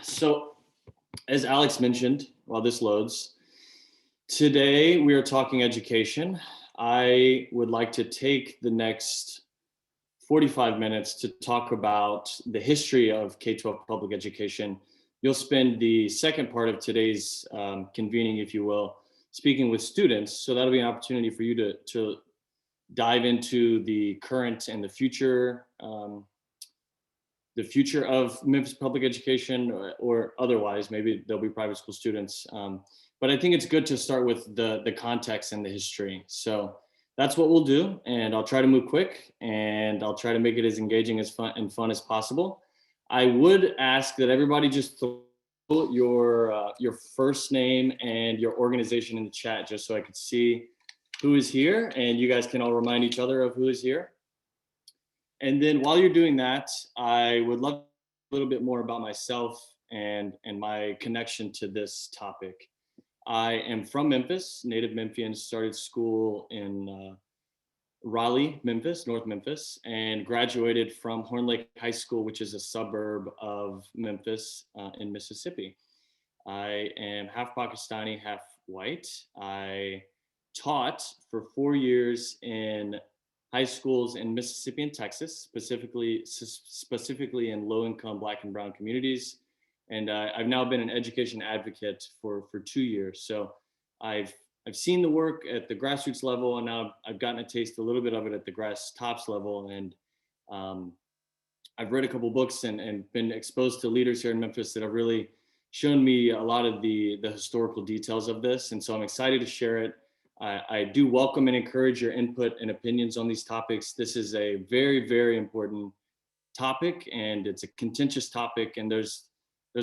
So as Alex mentioned, while this loads, today we are talking education. I would like to take the next 45 minutes to talk about the history of K-12 public education. You'll spend the second part of today's convening, if you will, speaking with students. So that'll be an opportunity for you to dive into the current and the future of Memphis public education, or otherwise, maybe there'll be private school students. But I think it's good to start with the context and the history. So that's what we'll do. And I'll try to move quick, and I'll try to make it as engaging as fun as possible. I would ask that everybody just throw your first name and your organization in the chat, just so I could see who is here, and you guys can all remind each other of who is here. And then while you're doing that, I would love a little bit more about myself and my connection to this topic. I am from Memphis, native Memphian, started school in Raleigh, Memphis, North Memphis, and graduated from Horn Lake High School, which is a suburb of Memphis in Mississippi. I am half Pakistani, half white. I taught for 4 years in high schools in Mississippi and Texas, specifically in low-income Black and Brown communities. And I've now been an education advocate for 2 years. So I've seen the work at the grassroots level, and now I've gotten a taste a little bit of it at the grass tops level. And I've read a couple books and been exposed to leaders here in Memphis that have really shown me a lot of the historical details of this. And so I'm excited to share it. I do welcome and encourage your input and opinions on these topics. This is a very, very important topic, and it's a contentious topic, and there's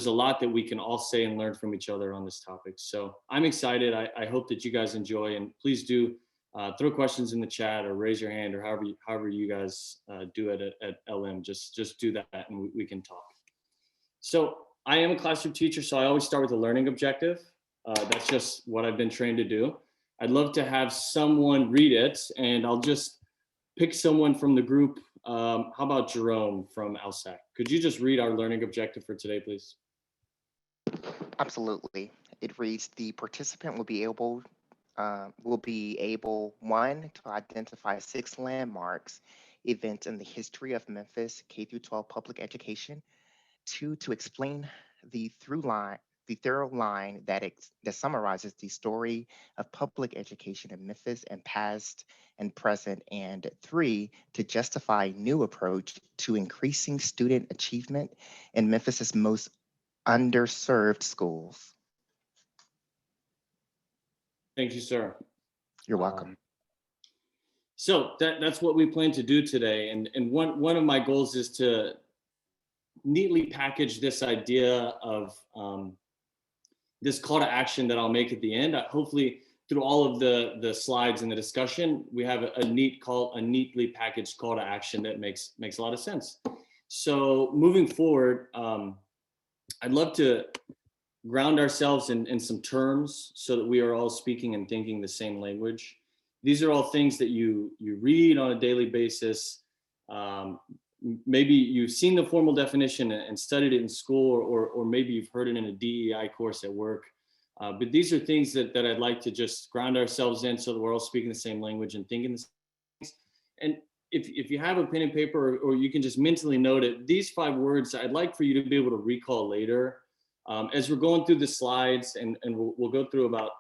a lot that we can all say and learn from each other on this topic. So I'm excited. I hope that you guys enjoy, and please do throw questions in the chat or raise your hand, or however you guys do it at LM. Just do that, and we can talk. So I am a classroom teacher, so I always start with a learning objective. That's just what I've been trained to do. I'd love to have someone read it, and I'll just pick someone from the group. How about Jerome from LSAC? Could you just read our learning objective for today, please? Absolutely. It reads, the participant will be able, one, to identify 6 landmarks, events in the history of Memphis K-12 public education, 2, to explain the through line that summarizes the story of public education in Memphis and past and present, and 3, to justify new approach to increasing student achievement in Memphis's most underserved schools. Thank you, sir. You're welcome. So that's what we plan to do today. And one of my goals is to neatly package this idea of this call to action that I'll make at the end. Hopefully through all of the slides and the discussion, we have a neatly packaged call to action that makes a lot of sense. So moving forward, I'd love to ground ourselves in some terms so that we are all speaking and thinking the same language. These are all things that you read on a daily basis. Maybe you've seen the formal definition and studied it in school, or maybe you've heard it in a DEI course at work. But these are things that I'd like to just ground ourselves in so that we're all speaking the same language and thinking the same things. And if you have a pen and paper, or you can just mentally note it, these 5 words I'd like for you to be able to recall later. As we're going through the slides, and we'll go through about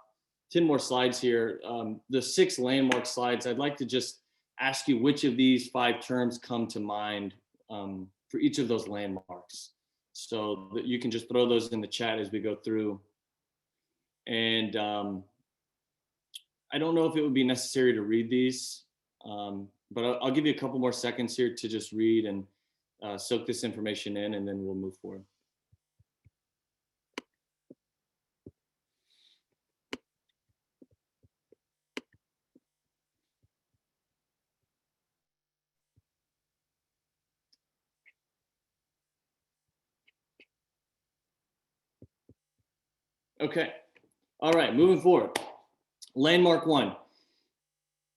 10 more slides here, the 6 landmark slides, I'd like to just ask you which of these 5 terms come to mind for each of those landmarks. So that you can just throw those in the chat as we go through. And I don't know if it would be necessary to read these, but I'll give you a couple more seconds here to just read and soak this information in, and then we'll move forward. Okay, all right, moving forward. Landmark 1.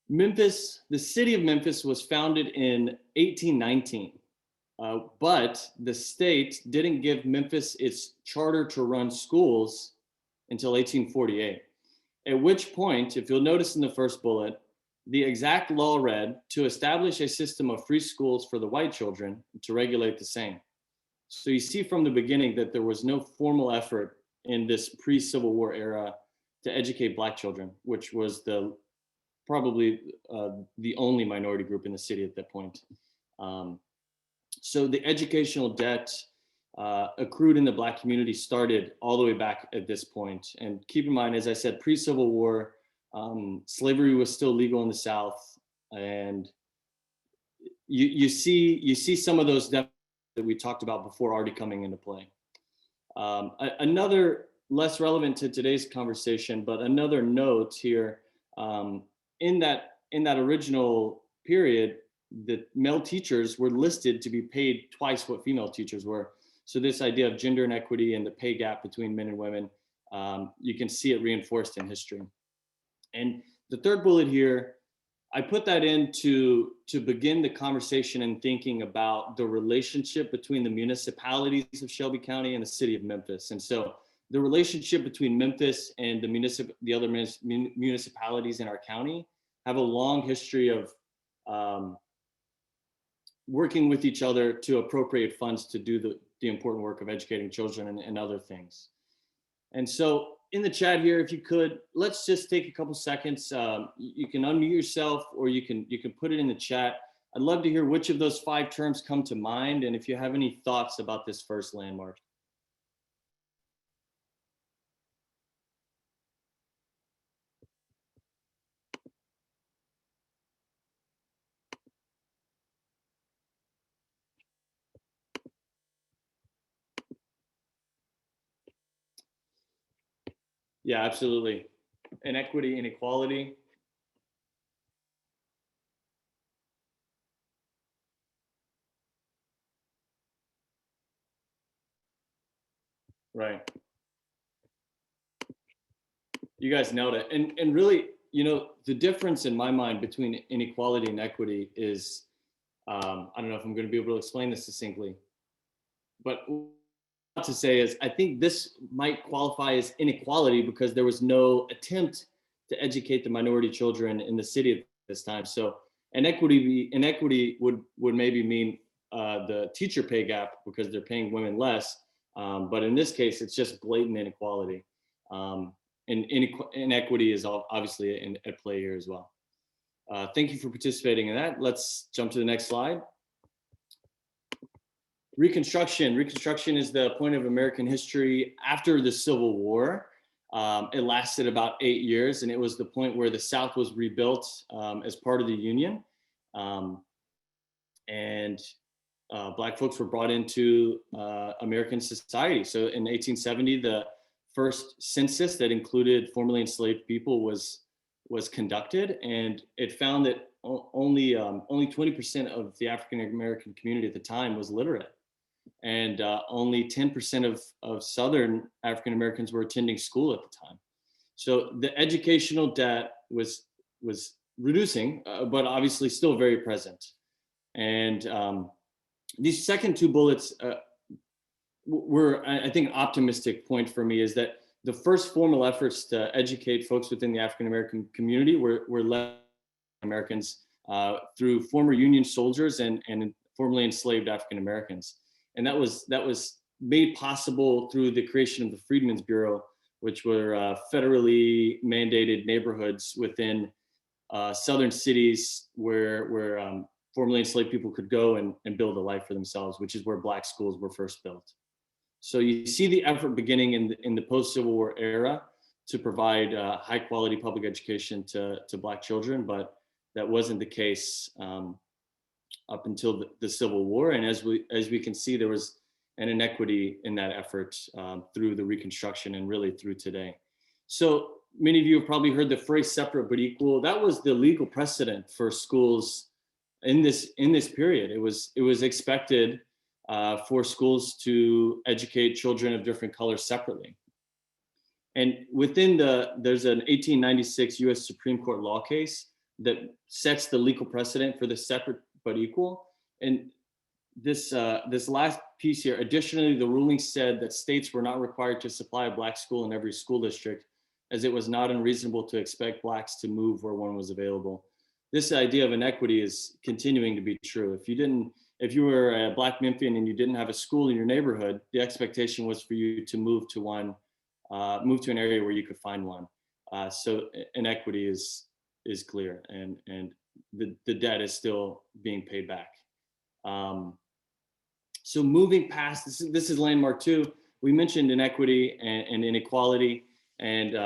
Memphis, the city of Memphis was founded in 1819. But the state didn't give Memphis its charter to run schools until 1848. At which point, if you'll notice in the first bullet, the exact law read to establish a system of free schools for the white children to regulate the same. So you see from the beginning that there was no formal effort in this pre-Civil War era to educate Black children, which was probably the only minority group in the city at that point. So the educational debt accrued in the Black community started all the way back at this point. And keep in mind, as I said, pre-Civil War, slavery was still legal in the South, and you see some of those debts that we talked about before already coming into play. Another less relevant to today's conversation, but another note here, in that original period, the male teachers were listed to be paid twice what female teachers were. So this idea of gender inequity and the pay gap between men and women, you can see it reinforced in history. And the third bullet here, I put that in to begin the conversation and thinking about the relationship between the municipalities of Shelby County and the city of Memphis. And so the relationship between Memphis and the other municipalities in our county have a long history of working with each other to appropriate funds to do the important work of educating children and other things. And so in the chat here, if you could, let's just take a couple seconds. You can unmute yourself, or you can put it in the chat. I'd love to hear which of those 5 terms come to mind, and if you have any thoughts about this first landmark. Yeah, absolutely. Inequity, inequality. Right. You guys nailed it. And really, the difference in my mind between inequality and equity is, I don't know if I'm going to be able to explain this succinctly, but what to say is, I think this might qualify as inequality because there was no attempt to educate the minority children in the city at this time. So inequity would maybe mean the teacher pay gap because they're paying women less. But in this case, it's just blatant inequality. And inequity is obviously at play here as well. Thank you for participating in that. Let's jump to the next slide. Reconstruction. Reconstruction is the point of American history after the Civil War. It lasted about 8 years, and it was the point where the South was rebuilt as part of the Union. And Black folks were brought into American society. So in 1870, the first census that included formerly enslaved people was conducted, and it found that only 20% of the African American community at the time was literate, and only 10% of Southern African Americans were attending school at the time. So the educational debt was reducing, but obviously still very present. And these second 2 bullets were, I think, an optimistic point for me, is that the first formal efforts to educate folks within the African American community were led by Americans through former Union soldiers and formerly enslaved African Americans. And that was made possible through the creation of the Freedmen's Bureau, which were federally mandated neighborhoods within southern cities where formerly enslaved people could go and build a life for themselves, which is where Black schools were first built. So you see the effort beginning in the post-Civil War era to provide high quality public education to Black children, but that wasn't the case up until the Civil War. And as we can see, there was an inequity in that effort through the Reconstruction and really through today. So many of you have probably heard the phrase separate but equal. That was the legal precedent for schools in this period. It was expected for schools to educate children of different colors separately. And there's an 1896 US Supreme Court law case that sets the legal precedent for the separate but equal. And this last piece here. Additionally, the ruling said that states were not required to supply a Black school in every school district, as it was not unreasonable to expect Blacks to move where one was available. This idea of inequity is continuing to be true. If you were a Black Memphian and you didn't have a school in your neighborhood, the expectation was for you to move to an area where you could find one. So inequity is clear, and the debt is still being paid back. So moving past this is landmark 2. We mentioned inequity and inequality, and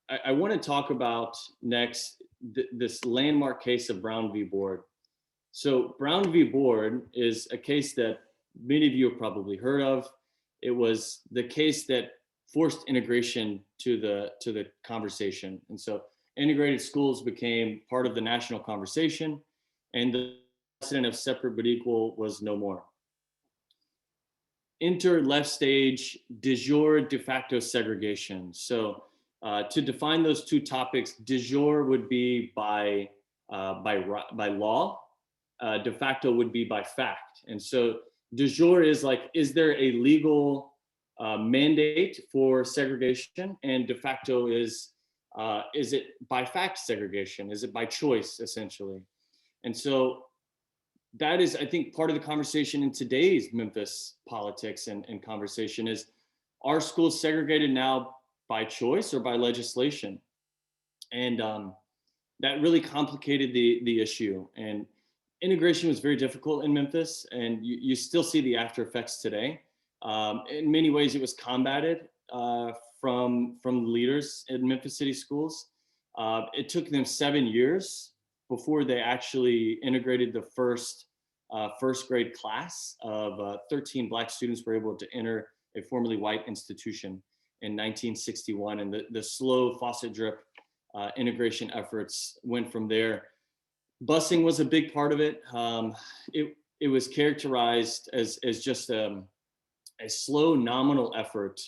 I want to talk about next this landmark case of Brown v. Board. So Brown v. Board is a case that many of you have probably heard of. It was the case that forced integration to the conversation, and so integrated schools became part of the national conversation, and the precedent of separate but equal was no more. Enter left stage de jure de facto segregation. So to define those two topics, de jure would be by law, de facto would be by fact. And so de jure is like, is there a legal mandate for segregation? And de facto is it by fact segregation? Is it by choice, essentially? And so that is, I think, part of the conversation in today's Memphis politics and conversation is, are schools segregated now by choice or by legislation? And that really complicated the issue. And integration was very difficult in Memphis, and you still see the after effects today. In many ways, it was combated from leaders in Memphis City schools. It took them 7 years before they actually integrated the first grade class of 13 Black students were able to enter a formerly white institution in 1961. And the slow faucet drip integration efforts went from there. Busing was a big part of it. It was characterized as just a slow nominal effort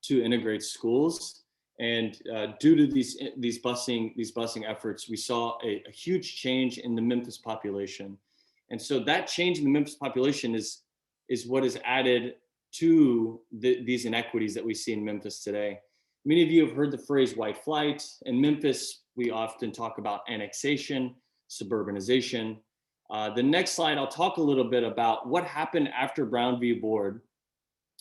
to integrate schools. And due to these busing efforts, we saw a huge change in the Memphis population. And so that change in the Memphis population is what is added to these inequities that we see in Memphis today. Many of you have heard the phrase white flight. In Memphis, we often talk about annexation, suburbanization. The next slide, I'll talk a little bit about what happened after Brown v. Board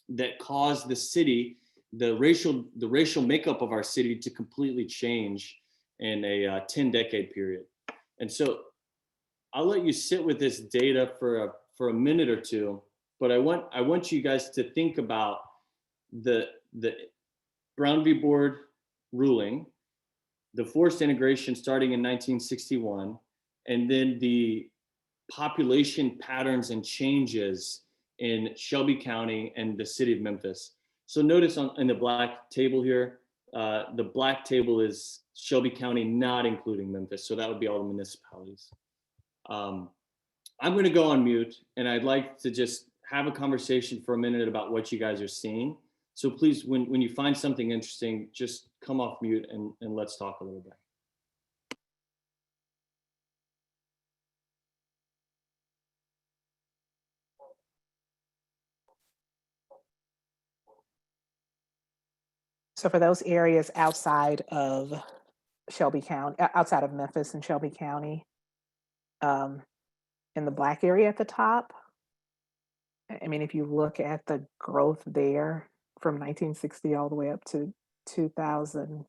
that caused the city, the racial makeup of our city to completely change in a 10-decade period. And so I'll let you sit with this data for a minute or two, but I want you guys to think about the Brown v. Board ruling, the forced integration starting in 1961, and then the population patterns and changes in Shelby County and the city of Memphis. So notice in the black table here, the black table is Shelby County, not including Memphis. So that would be all the municipalities. I'm going to go on mute, and I'd like to just have a conversation for a minute about what you guys are seeing. So please, when you find something interesting, just come off mute and let's talk a little bit. So for those areas outside of Shelby County, outside of Memphis and Shelby County, in the Black area at the top, I mean, if you look at the growth there from 1960 all the way up to 2000,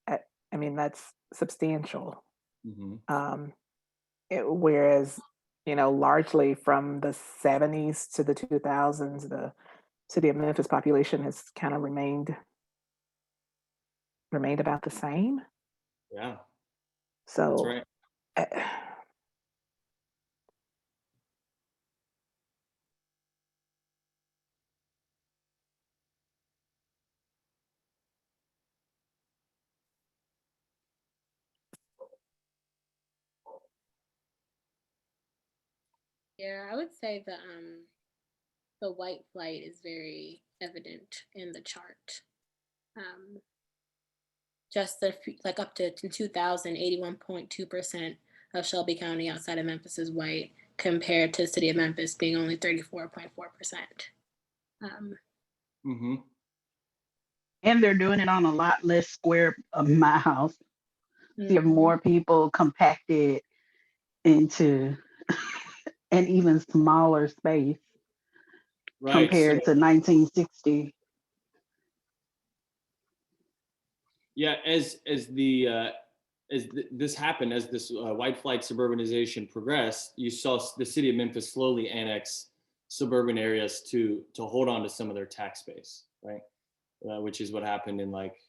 I mean, that's substantial. Mm-hmm. Whereas, largely from the 70s to the 2000s, the city of Memphis population has kind of remained about the same. Yeah. So that's right. Yeah, I would say the white flight is very evident in the chart. Just up to 2000, 81.2% of Shelby County outside of Memphis is white, compared to the city of Memphis being only 34.4%. Mm-hmm. And they're doing it on a lot less square miles. You have Mhm. more people compacted into an even smaller space Right. compared to 1960. Yeah, as this happened, as this white flight suburbanization progressed, you saw the city of Memphis slowly annex suburban areas to hold on to some of their tax base, right? Which is what happened in like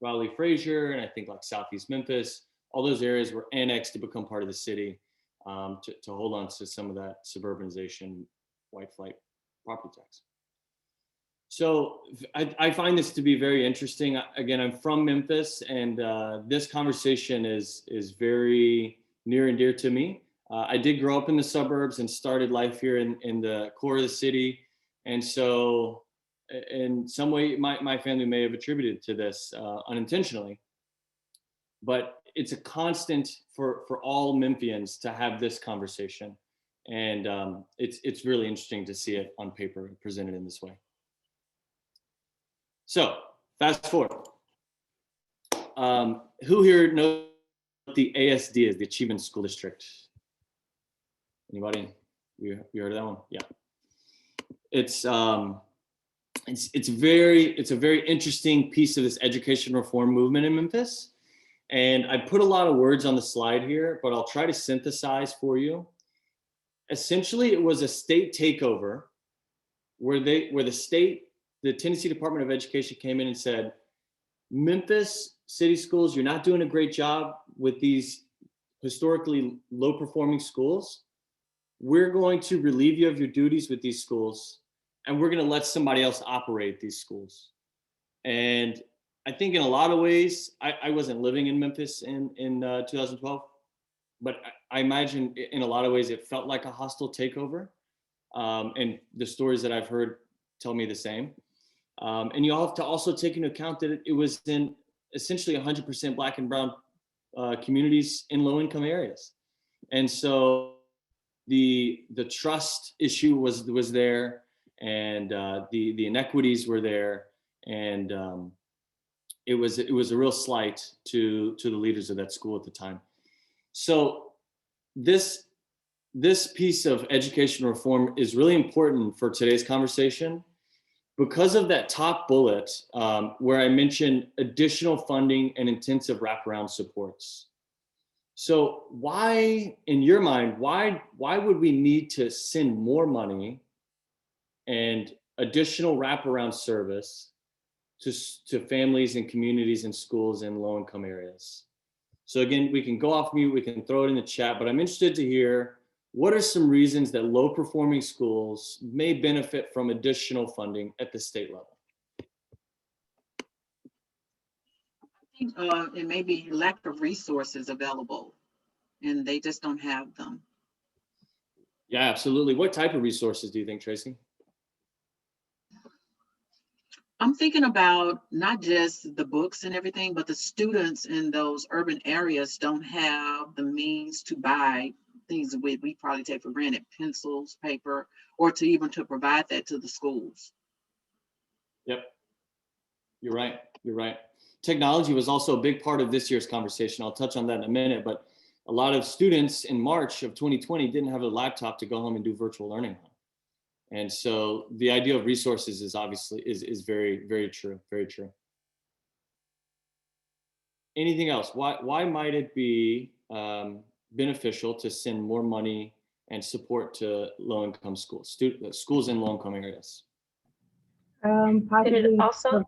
Raleigh, Frazier, and I think like Southeast Memphis. All those areas were annexed to become part of the city, to hold on to some of that suburbanization, white flight property tax. So I find this to be very interesting. Again, I'm from Memphis, and this conversation is very near and dear to me. I did grow up in the suburbs and started life here in the core of the city. And so in some way, my family may have attributed to this unintentionally. But it's a constant for all Memphians to have this conversation. And it's really interesting to see it on paper presented in this way. So fast forward. Who here knows what the ASD is, the Achievement School District? Anybody? You heard of that one? Yeah. It's a very interesting piece of this education reform movement in Memphis. And I put a lot of words on the slide here, but I'll try to synthesize for you. Essentially, it was a state takeover where the Tennessee Department of Education came in and said, Memphis city schools, you're not doing a great job with these historically low performing schools. We're going to relieve you of your duties with these schools, and we're going to let somebody else operate these schools. And I think in a lot of ways, I wasn't living in Memphis in 2012, but I imagine in a lot of ways it felt like a hostile takeover. And the stories that I've heard tell me the same. And you have to also take into account that it was in essentially 100% Black and brown communities in low income areas. And so the trust issue was there, and the inequities were there. And it was a real slight to the leaders of that school at the time. So this piece of education reform is really important for today's conversation because of that top bullet where I mentioned additional funding and intensive wraparound supports. So why, in your mind, why would we need to send more money and additional wraparound service to families and communities and schools in low-income areas? So again, we can go off mute, we can throw it in the chat, but I'm interested to hear what are some reasons that low-performing schools may benefit from additional funding at the state level? I think it may be lack of resources available, and they just don't have them. Yeah, absolutely. What type of resources do you think, Tracy? I'm thinking about not just the books and everything, but the students in those urban areas don't have the means to buy things that we probably take for granted, pencils, paper, or to provide that to the schools. Yep. You're right. You're right. Technology was also a big part of this year's conversation. I'll touch on that in a minute, but a lot of students in March of 2020 didn't have a laptop to go home and do virtual learning on. And so the idea of resources is obviously is very, very true. Very true. Anything else? Why might it be beneficial to send more money and support to low-income schools, schools in low-income areas? Possibly. Also,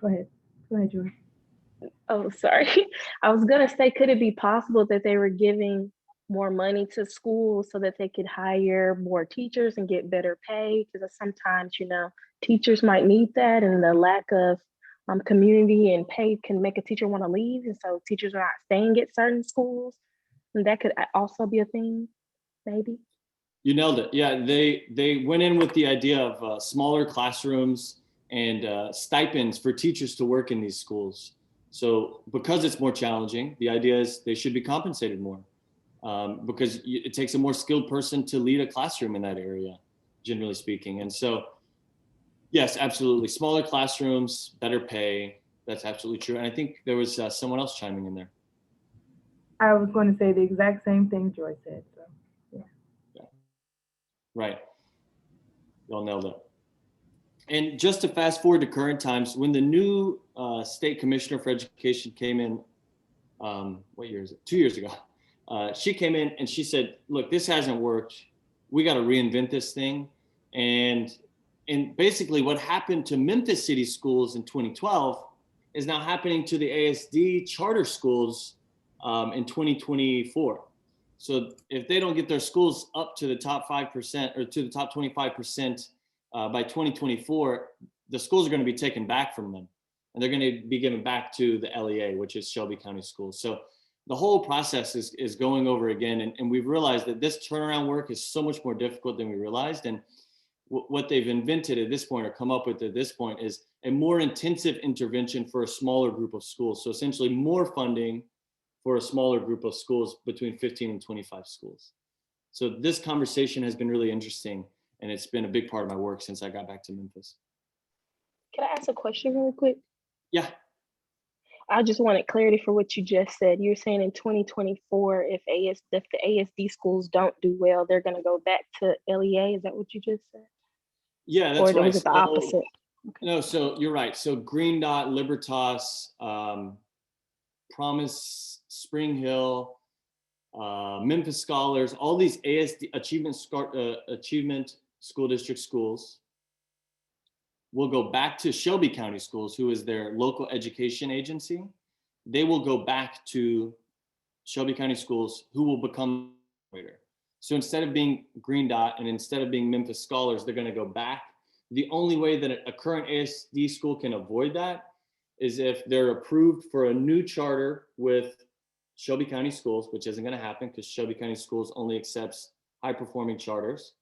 Go ahead. Go ahead, Joy. oh, sorry. I was gonna say, could it be possible that they were giving more money to schools so that they could hire more teachers and get better pay? Because sometimes, teachers might need that, and the lack of community and pay can make a teacher want to leave, and so teachers are not staying at certain schools, and that could also be a thing, maybe. You nailed it. Yeah, they went in with the idea of smaller classrooms and stipends for teachers to work in these schools. So because it's more challenging, the idea is they should be compensated more. because it takes a more skilled person to lead a classroom in that area, generally speaking. And so, yes, absolutely. Smaller classrooms, better pay. That's absolutely true. And I think there was someone else chiming in there. I was going to say the exact same thing Joy said. So, yeah. Right. Y'all nailed it. And just to fast forward to current times, when the new state commissioner for education came in, what year is it? 2 years ago. She came in and she said, look, this hasn't worked. We got to reinvent this thing. And basically what happened to Memphis City schools in 2012 is now happening to the ASD charter schools in 2024. So if they don't get their schools up to the top 5% or to the top 25% by 2024, the schools are going to be taken back from them. And they're going to be given back to the LEA, which is Shelby County Schools. So the whole process is going over again. And we've realized that this turnaround work is so much more difficult than we realized. And what they've invented at this point, or come up with at this point, is a more intensive intervention for a smaller group of schools. So essentially more funding for a smaller group of schools, between 15 and 25 schools. So this conversation has been really interesting, and it's been a big part of my work since I got back to Memphis. Can I ask a question real quick? Yeah. I just wanted clarity for what you just said. You're saying in 2024, if the ASD schools don't do well, they're going to go back to LEA. Is that what you just said? Yeah, that's right. Or was it the opposite? Okay. No, so you're right. So Green Dot, Libertas, Promise, Spring Hill, Memphis Scholars, all these ASD achievement school district schools will go back to Shelby County Schools, who is their local education agency. They will go back to Shelby County Schools, who will become operator. So instead of being Green Dot and instead of being Memphis Scholars, they're going to go back. The only way that a current ASD school can avoid that is if they're approved for a new charter with Shelby County Schools, which isn't going to happen because Shelby County Schools only accepts high-performing charters.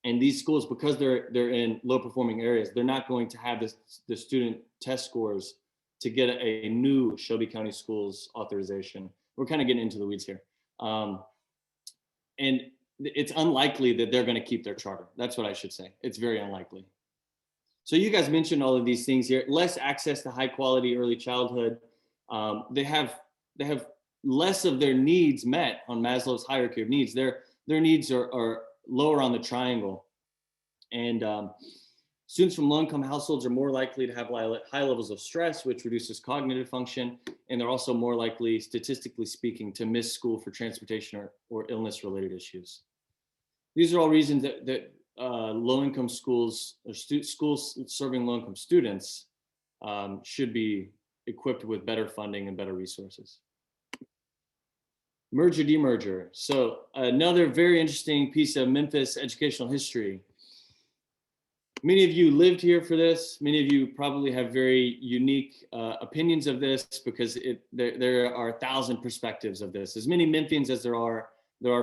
And these schools, because they're in low-performing areas, they're not going to have the student test scores to get a new Shelby County Schools authorization. We're kind of getting into the weeds here. And it's unlikely that they're going to keep their charter. That's what I should say. It's very unlikely. So you guys mentioned all of these things here. Less access to high-quality early childhood. They have less of their needs met on Maslow's hierarchy of needs. Their needs are lower on the triangle. And students from low-income households are more likely to have high levels of stress, which reduces cognitive function. And they're also more likely, statistically speaking, to miss school for transportation or illness-related issues. These are all reasons that low-income schools or schools serving low-income students should be equipped with better funding and better resources. Merger demerger. So another very interesting piece of Memphis educational history. Many of you lived here for this. Many of you probably have very unique opinions of this because there are 1,000 perspectives of this. As many Memphians as there are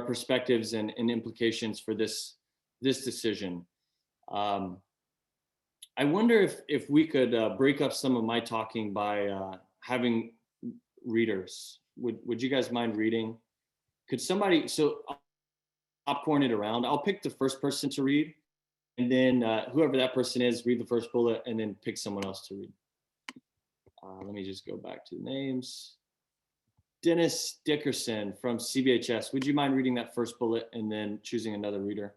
perspectives and implications for this decision. I wonder if we could break up some of my talking by having readers. Would you guys mind reading? Could somebody, so I'll popcorn it around. I'll pick the first person to read, and then whoever that person is, read the first bullet, and then pick someone else to read. Let me just go back to the names. Dennis Dickerson from CBHS. Would you mind reading that first bullet and then choosing another reader?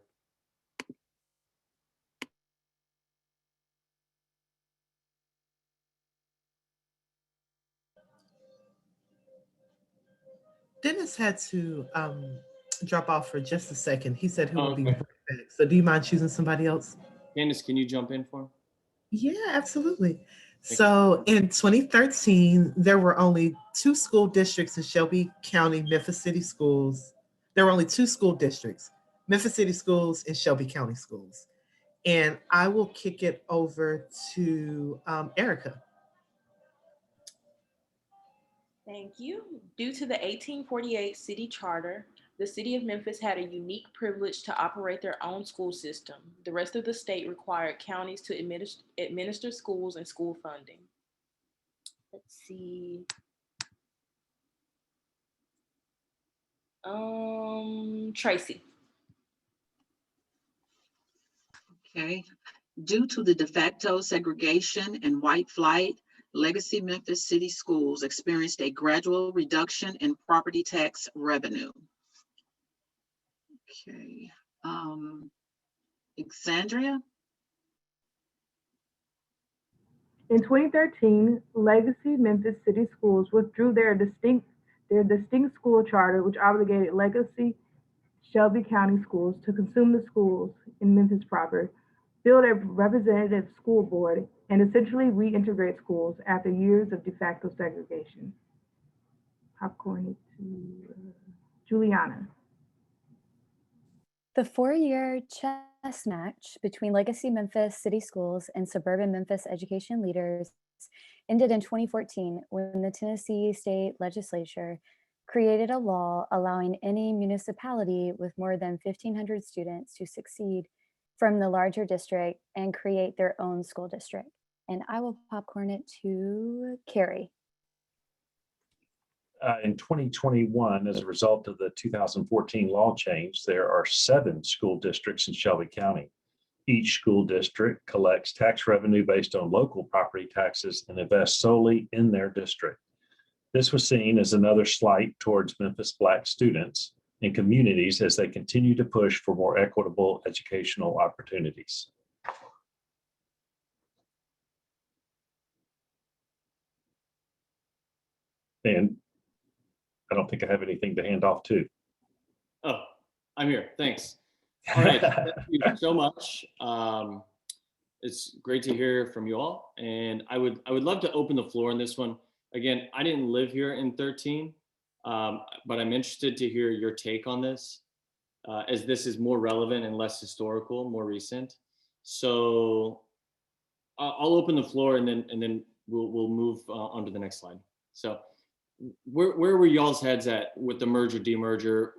Dennis had to drop off for just a second. He said he will be right back. So do you mind choosing somebody else? Candace, can you jump in for him? Yeah, absolutely. So in 2013, there were only 2 school districts in Shelby County, Memphis City Schools. There were only 2 school districts, Memphis City Schools and Shelby County Schools. And I will kick it over to Erica. Thank you. Due to the 1848 city charter, the city of Memphis had a unique privilege to operate their own school system. The rest of the state required counties to administer schools and school funding. Let's see. Tracy. Okay. Due to the de facto segregation and white flight, legacy Memphis City Schools experienced a gradual reduction in property tax revenue. Okay. Alexandria? In 2013, Legacy Memphis City Schools withdrew their distinct school charter, which obligated Legacy Shelby County Schools to consume the schools in Memphis proper, build a representative school board, and essentially reintegrate schools after years of de facto segregation. Popcorn to Juliana. The 4-year chess match between Legacy Memphis City Schools and suburban Memphis education leaders ended in 2014 when the Tennessee State Legislature created a law allowing any municipality with more than 1,500 students to secede from the larger district and create their own school district. And I will popcorn it to Carrie. In 2021, as a result of the 2014 law change, there are 7 school districts in Shelby County. Each school district collects tax revenue based on local property taxes and invests solely in their district. This was seen as another slight towards Memphis Black students and communities as they continue to push for more equitable educational opportunities. And I don't think I have anything to hand off to. Oh, I'm here. Thanks. All right. Thank you so much. It's great to hear from you all. And I would love to open the floor on this one. Again, I didn't live here in 13, but I'm interested to hear your take on this, as this is more relevant and less historical, more recent. So I'll open the floor and then we'll move on to the next slide. So where were y'all's heads at with the merger, demerger?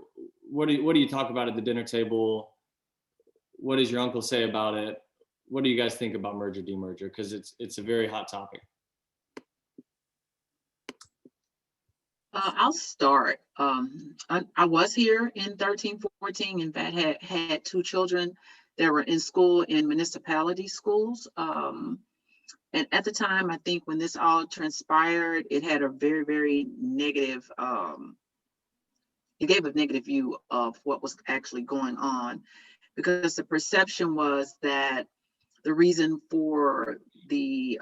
What do you talk about at the dinner table? What does your uncle say about it? What do you guys think about merger, demerger? Because it's a very hot topic. I'll start. I was here in 13, 14, and that had 2 children that were in school in municipality schools. And at the time, I think when this all transpired, it had a very, very negative, it gave a negative view of what was actually going on, because the perception was that the reason for the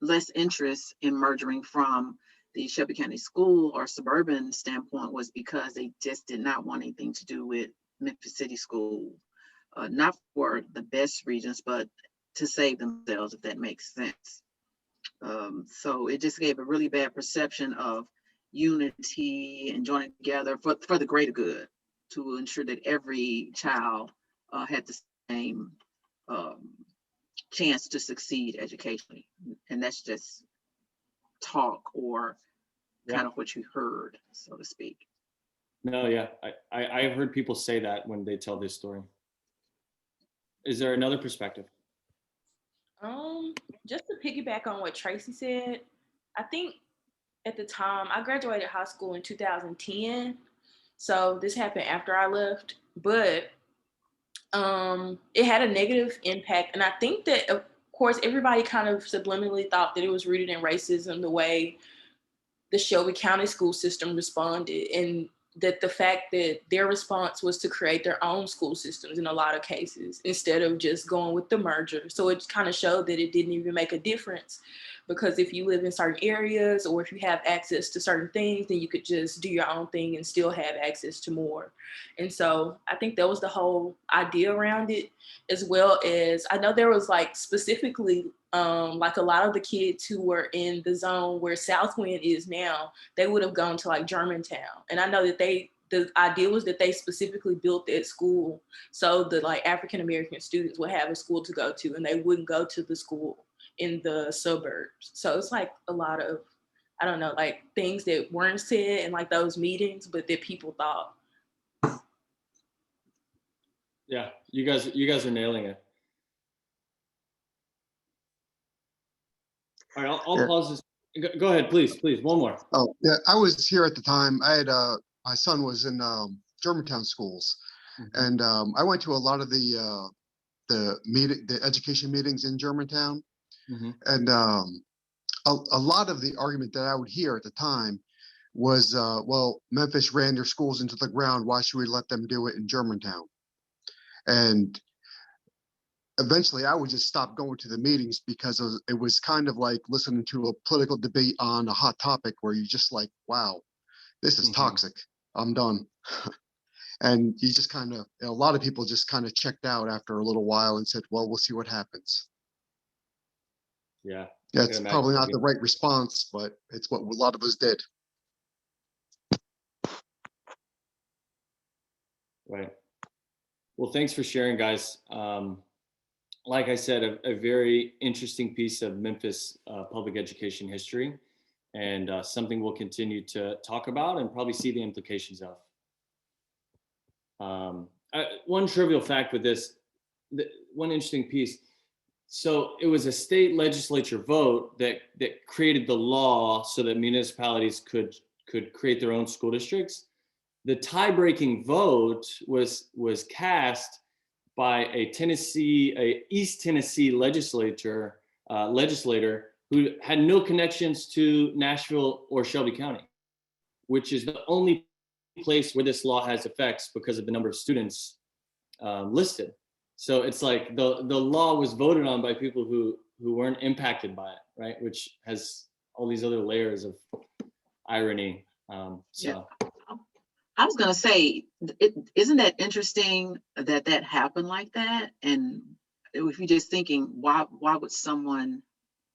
less interest in merging from the Shelby County school or suburban standpoint was because they just did not want anything to do with Memphis City School, not for the best reasons, but to save themselves, if that makes sense. So it just gave a really bad perception of unity and joining together for the greater good, to ensure that every child had the same chance to succeed educationally. And that's just talk or kind of what you heard, so to speak. No, yeah, I've heard people say that when they tell this story. Is there another perspective? Just to piggyback on what Tracy said, I think at the time I graduated high school in 2010, so this happened after I left, but it had a negative impact, and I think that, of course, everybody kind of subliminally thought that it was rooted in racism, the way the Shelby County school system responded, and that the fact that their response was to create their own school systems in a lot of cases instead of just going with the merger. So it kind of showed that it didn't even make a difference, because if you live in certain areas or if you have access to certain things, then you could just do your own thing and still have access to more. And so I think that was the whole idea around it, as well as I know there was like specifically like a lot of the kids who were in the zone where Southwind is now, they would have gone to like Germantown. And I know that the idea was that they specifically built that school so that like African-American students would have a school to go to and they wouldn't go to the school in the suburbs. So it's like a lot of, I don't know, like things that weren't said in like those meetings, but that people thought. Yeah, you guys are nailing it. All right, I'll pause this. Go ahead, please, one more. Oh, yeah, I was here at the time. I my son was in Germantown schools, Mhm. and I went to a lot of the education meetings in Germantown, Mhm. and a lot of the argument that I would hear at the time was, well, Memphis ran their schools into the ground. Why should we let them do it in Germantown? And eventually I would just stop going to the meetings because it was kind of like listening to a political debate on a hot topic where you just like, wow, this is Mhm. toxic. I'm done. And you just kind of, a lot of people just kind of checked out after a little while and said, well, we'll see what happens. Yeah. Yeah, I it's can probably not imagine. the right response, but it's what a lot of us did. Right. Well, thanks for sharing, guys. Like I said, a very interesting piece of Memphis public education history, and something we'll continue to talk about and probably see the implications of. One trivial fact with this, one interesting piece. So it was a state legislature vote that created the law so that municipalities could create their own school districts. The tie-breaking vote was cast by a East Tennessee legislator who had no connections to Nashville or Shelby County, which is the only place where this law has effects because of the number of students listed. So it's like the law was voted on by people who weren't impacted by it, right? Which has all these other layers of irony. Yeah. I was gonna say, isn't that interesting that that happened like that? And if you're just thinking, why would someone,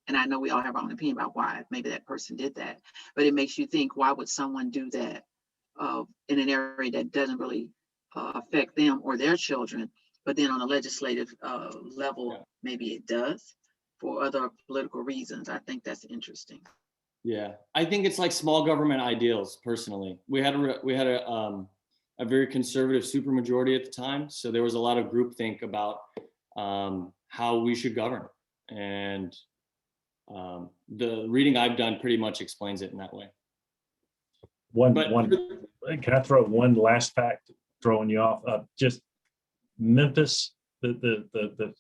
and I know we all have our own opinion about why maybe that person did that, but it makes you think, why would someone do that in an area that doesn't really affect them or their children, but then on a legislative level, maybe it does for other political reasons. I think that's interesting. Yeah, I think it's like small government ideals. Personally, we had a very conservative supermajority at the time, so there was a lot of groupthink about how we should govern, and the reading I've done pretty much explains it in that way. Can I throw one last fact, throwing you off? Just Memphis, the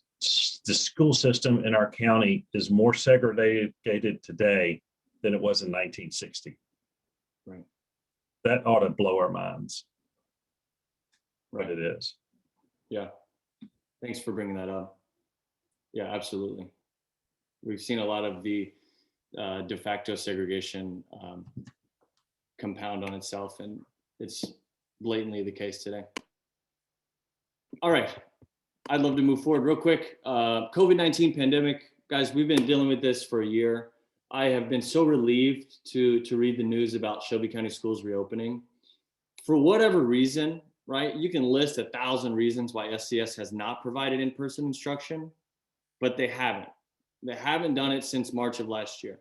school system in our county is more segregated today than it was in 1960. Right. That ought to blow our minds. Right. But it is. Yeah. Thanks for bringing that up. Yeah, absolutely. We've seen a lot of the de facto segregation compound on itself, and it's blatantly the case today. All right. I'd love to move forward real quick. COVID-19 pandemic, guys, we've been dealing with this for a year. I have been so relieved to read the news about Shelby County schools reopening. For whatever reason, right? You can list 1,000 reasons why SCS has not provided in-person instruction, but they haven't. They haven't done it since March of last year.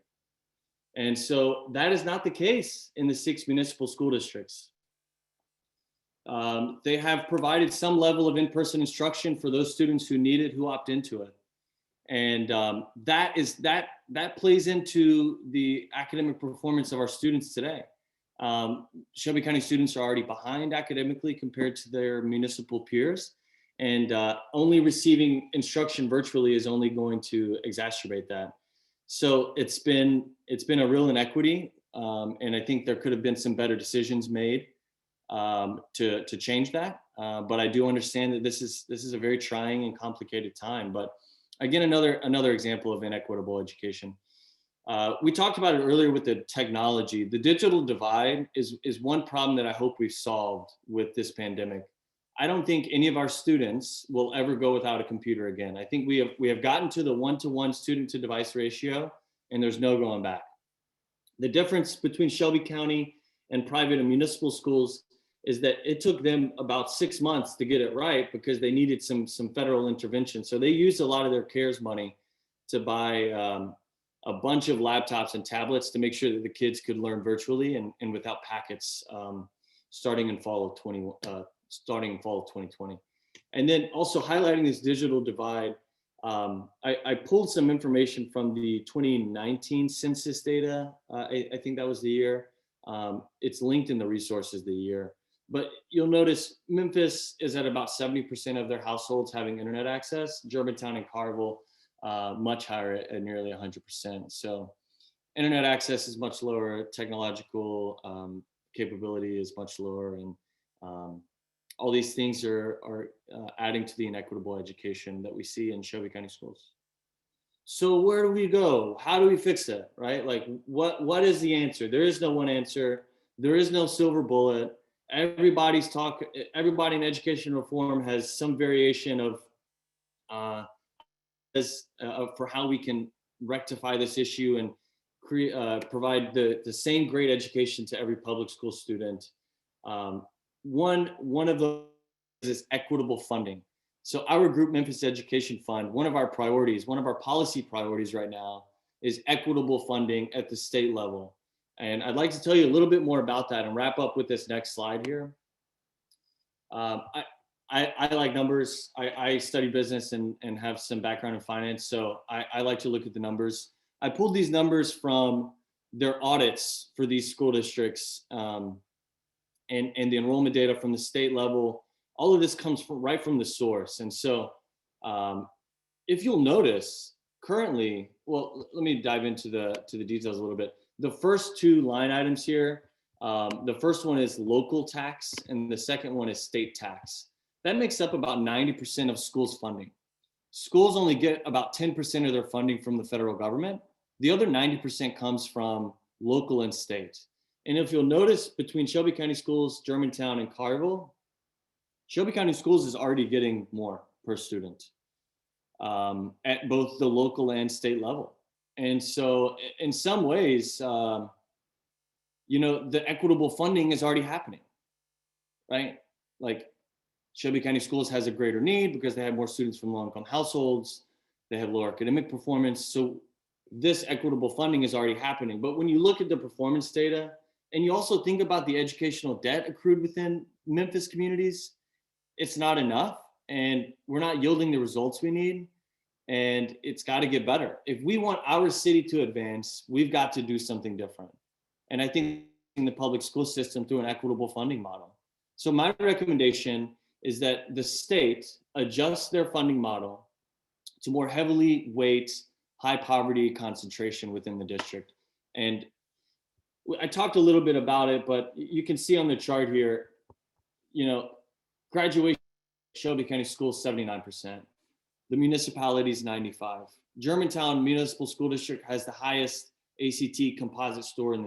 And so that is not the case in the 6 municipal school districts. They have provided some level of in-person instruction for those students who need it, who opt into it. And that plays into the academic performance of our students today. Shelby County students are already behind academically compared to their municipal peers, and only receiving instruction virtually is only going to exacerbate that. So it's been a real inequity, and I think there could have been some better decisions made to change that. But I do understand that this is a very trying and complicated time. But again, another example of inequitable education. We talked about it earlier with the technology. The digital divide is one problem that I hope we've solved with this pandemic. I don't think any of our students will ever go without a computer again. I think we have gotten to the 1-to-1 student to device ratio, and there's no going back. The difference between Shelby County and private and municipal schools is that it took them about 6 months to get it right because they needed some federal intervention. So they used a lot of their CARES money to buy a bunch of laptops and tablets to make sure that the kids could learn virtually and without packets starting in fall of 2020. And then also highlighting this digital divide, I pulled some information from the 2019 census data. I think that was the year. It's linked in the resources of the year. But you'll notice Memphis is at about 70% of their households having internet access. Germantown and Carville, much higher at nearly 100%. So internet access is much lower, technological capability is much lower, and all these things are adding to the inequitable education that we see in Shelby County schools. So where do we go? How do we fix it, right? Like what is the answer? There is no one answer. There is no silver bullet. Everybody in education reform has some variation of for how we can rectify this issue and provide the same great education to every public school student. One of those is equitable funding. So our group, Memphis Education Fund, one of our policy priorities right now is equitable funding at the state level. And I'd like to tell you a little bit more about that and wrap up with this next slide here. I like numbers. I study business and have some background in finance. So I like to look at the numbers. I pulled these numbers from their audits for these school districts and the enrollment data from the state level. All of this comes right from the source. And so if you'll notice currently, well, let me dive into the details a little bit. The first two line items here, the first one is local tax and the second one is state tax. That makes up about 90% of schools' funding. Schools only get about 10% of their funding from the federal government. The other 90% comes from local and state. And if you'll notice, between Shelby County Schools, Germantown, and Carville, Shelby County Schools is already getting more per student at both the local and state level. And so in some ways, the equitable funding is already happening, right? Like Shelby County Schools has a greater need because they have more students from low-income households. They have lower academic performance. So this equitable funding is already happening. But when you look at the performance data, and you also think about the educational debt accrued within Memphis communities, it's not enough, and we're not yielding the results we need, and it's got to get better. If we want our city to advance, we've got to do something different. And I think in the public school system through an equitable funding model. So my recommendation is that the state adjusts their funding model to more heavily weight high poverty concentration within the district. And I talked a little bit about it, but you can see on the chart here, graduation Shelby County Schools 79%. The municipality is 95%. Germantown Municipal School District has the highest ACT composite score in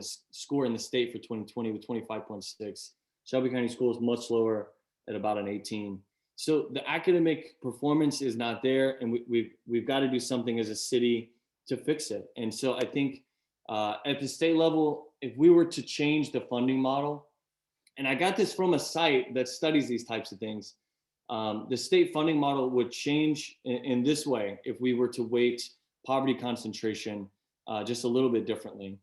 the state for 2020 with 25.6. Shelby County Schools much lower at about an 18. So the academic performance is not there, and we've got to do something as a city to fix it. And so I think at the state level, if we were to change the funding model, and I got this from a site that studies these types of things, the state funding model would change in this way if we were to weight poverty concentration just a little bit differently.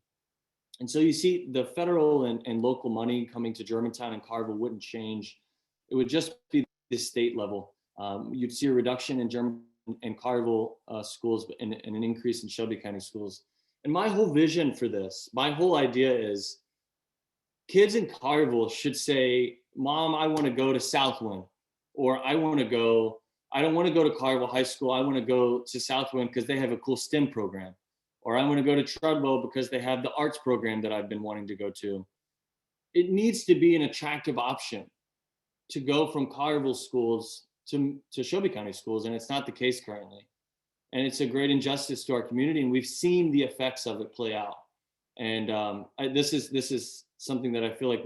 And so you see the federal and local money coming to Germantown and Carville wouldn't change. It would just be the state level. You'd see a reduction in Germantown and Carville schools and an increase in Shelby County schools. And my whole vision for this, my whole idea is kids in Carville should say, Mom, I want to go to Southwind, or I don't want to go to Carville High School. I want to go to Southwind because they have a cool STEM program. Or I want to go to Treadwell because they have the arts program that I've been wanting to go to. It needs to be an attractive option to go from Carville schools to Shelby County schools, and it's not the case currently. And it's a great injustice to our community, and we've seen the effects of it play out. And this is something that I feel like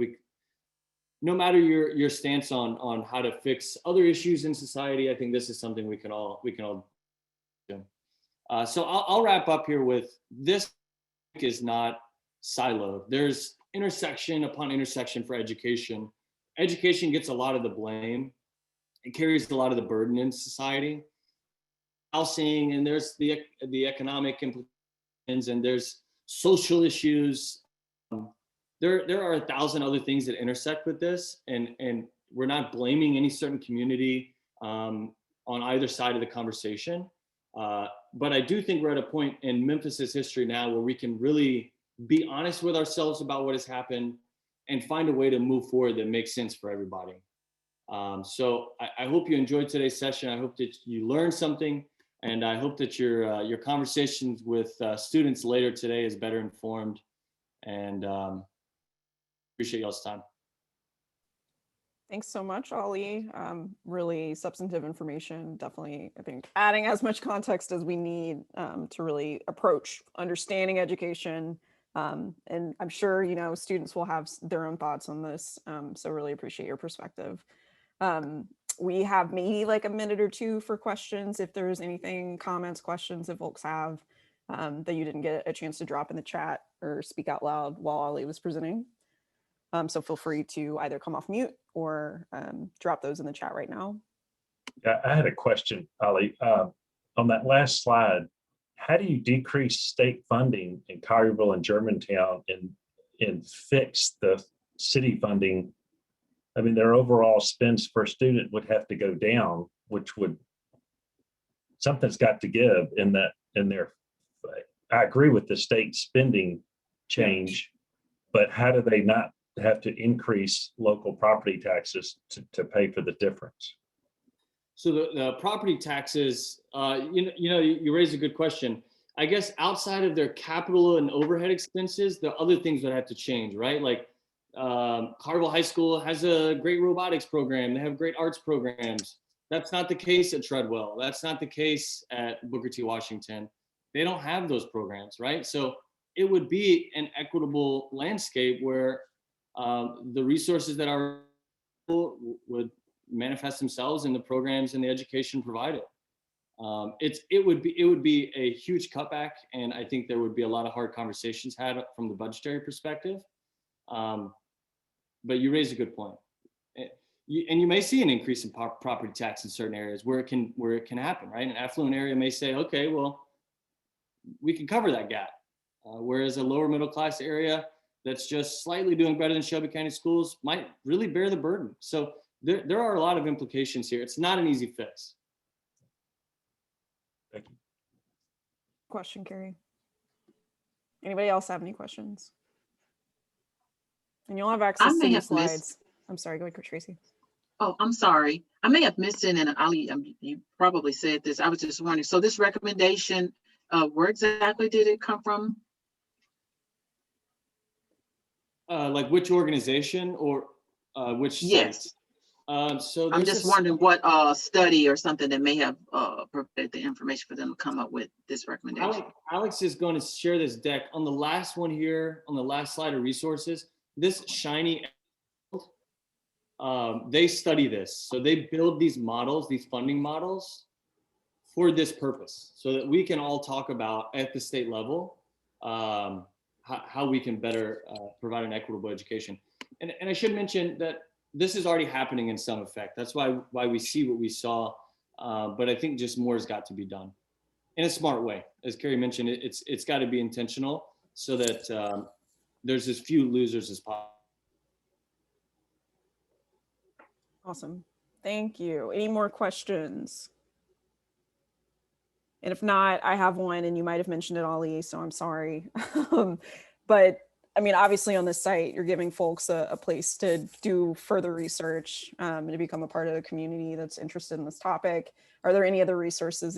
no matter your stance on how to fix other issues in society, I think this is something we can all do. So I'll wrap up here with this is not siloed. There's intersection upon intersection for education. Education gets a lot of the blame. It carries a lot of the burden in society. Housing, and there's the economic implications, and there's social issues. There are 1,000 other things that intersect with this, and we're not blaming any certain community on either side of the conversation. But I do think we're at a point in Memphis's history now where we can really be honest with ourselves about what has happened, and find a way to move forward that makes sense for everybody. So I hope you enjoyed today's session. I hope that you learned something, and I hope that your conversations with students later today is better informed. And appreciate y'all's time. Thanks so much, Ali. Really substantive information. Definitely, I think, adding as much context as we need to really approach understanding education. And I'm sure, you know, students will have their own thoughts on this. So really appreciate your perspective. We have maybe like a minute or two for questions. If there's anything, comments, questions that folks have that you didn't get a chance to drop in the chat or speak out loud while Ali was presenting. So feel free to either come off mute or drop those in the chat right now. Yeah, I had a question, Ali. On that last slide, how do you decrease state funding in Collierville and Germantown and fix the city funding? I mean, their overall spends per student would have to go down, which would, something's got to give in their, I agree with the state spending change, but how do they not have to increase local property taxes to pay for the difference? So the property taxes, you raise a good question. I guess outside of their capital and overhead expenses, the other things would have to change, right? Like Carville High School has a great robotics program. They have great arts programs. That's not the case at Treadwell. That's not the case at Booker T. Washington. They don't have those programs, right? So it would be an equitable landscape where the resources that are would manifest themselves in the programs and the education provided. It would be a huge cutback, and I think there would be a lot of hard conversations had from the budgetary perspective. But you raise a good point, and you may see an increase in property tax in certain areas where it can happen, right? An affluent area may say, okay, well, we can cover that gap, whereas a lower middle class area that's just slightly doing better than Shelby County schools might really bear the burden. So there are a lot of implications here. It's not an easy fix. Thank you. Question, Carrie. Anybody else have any questions? And you'll have access to the slides. I'm sorry, go ahead, Tracy. Oh, I'm sorry. I may have missed it, and Ali, you probably said this. I was just wondering. So this recommendation, where exactly did it come from? Like which organization or which yes. site? So I'm just wondering what study or something that may have provided the information for them to come up with this recommendation. Alex is going to share this deck on the last one here, on the last slide of resources. This shiny, they study this. So they build these models, these funding models for this purpose, so that we can all talk about at the state level how we can better provide an equitable education. And I should mention that this is already happening in some effect. That's why we see what we saw. But I think just more has got to be done in a smart way. As Carrie mentioned, it's got to be intentional so that there's as few losers as possible. Awesome. Thank you. Any more questions? And if not, I have one, and you might have mentioned it, Ali, so I'm sorry. But I mean, obviously on this site, you're giving folks a place to do further research and to become a part of the community that's interested in this topic. Are there any other resources that